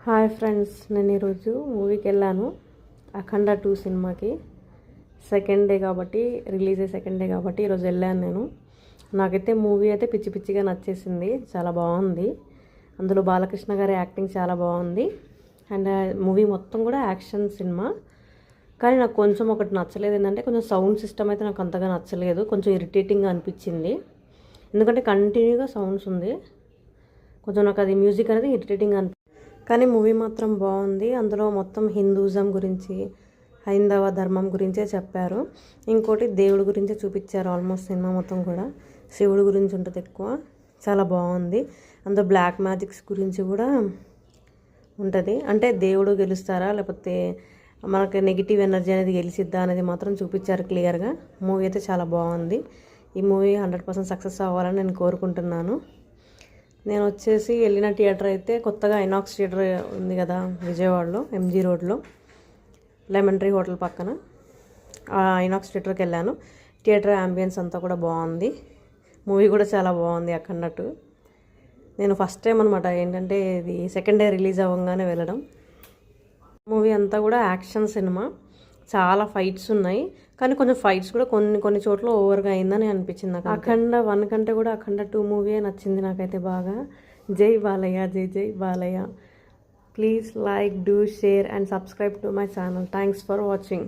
Hi friends, నేను ఈరోజు మూవీకి వెళ్ళాను. అఖండ 2 సినిమాకి. సెకండ్ డే కాబట్టి, రిలీజ్ అయ్యే సెకండ్ డే కాబట్టి ఈరోజు వెళ్ళాను నేను. నాకైతే మూవీ అయితే పిచ్చి పిచ్చిగా నచ్చేసింది. చాలా బాగుంది. అందులో బాలకృష్ణ గారి యాక్టింగ్ చాలా బాగుంది. అండ్ మూవీ మొత్తం కూడా యాక్షన్ సినిమా. కానీ నాకు కొంచెం ఒకటి నచ్చలేదు ఏంటంటే, కొంచెం సౌండ్ సిస్టమ్ అయితే నాకు అంతగా నచ్చలేదు. కొంచెం ఇరిటేటింగ్గా అనిపించింది. ఎందుకంటే కంటిన్యూగా సౌండ్స్ ఉంది. కొంచెం నాకు అది మ్యూజిక్ అనేది ఇరిటేటింగ్గా కానీ మూవీ మాత్రం బాగుంది. అందులో మొత్తం హిందూజం గురించి, హైందవ ధర్మం గురించే చెప్పారు. ఇంకోటి దేవుడి గురించే చూపించారు. ఆల్మోస్ట్ సినిమా మొత్తం కూడా శివుడి గురించి ఉంటుంది ఎక్కువ. చాలా బాగుంది. అందులో బ్లాక్ మ్యాజిక్స్ గురించి కూడా ఉంటుంది. అంటే దేవుడు గెలుస్తారా, లేకపోతే మనకి నెగిటివ్ ఎనర్జీ అనేది గెలిచిద్దా అనేది మాత్రం చూపించారు క్లియర్గా. మూవీ అయితే చాలా బాగుంది. ఈ మూవీ 100% సక్సెస్ అవ్వాలని నేను కోరుకుంటున్నాను. నేను వచ్చేసి వెళ్ళిన థియేటర్ అయితే కొత్తగా ఐనాక్స్ థియేటర్ ఉంది కదా విజయవాడలో, ఎంజీ రోడ్లో, లెమన్ ట్రీ హోటల్ పక్కన. ఆ ఐనాక్స్ థియేటర్కి వెళ్ళాను. థియేటర్ యాంబియన్స్ అంతా కూడా బాగుంది. మూవీ కూడా చాలా బాగుంది అఖండ 2. నేను ఫస్ట్ టైం అనమాట ఏంటంటే ఇది సెకండ్ డే రిలీజ్ అవ్వగానే వెళ్ళడం. మూవీ అంతా కూడా యాక్షన్ సినిమా. చాలా ఫైట్స్ ఉన్నాయి. కానీ కొంచెం ఫైట్స్ కూడా కొన్ని చోట్ల ఓవర్గా అయిందని అనిపించింది నాకు. అఖండ 1 కంటే కూడా అఖండ 2 మూవీ నచ్చింది నాకైతే బాగా. జై బాలయ్య, జై జై Balayya. Please like, do share and subscribe to my channel. Thanks for watching.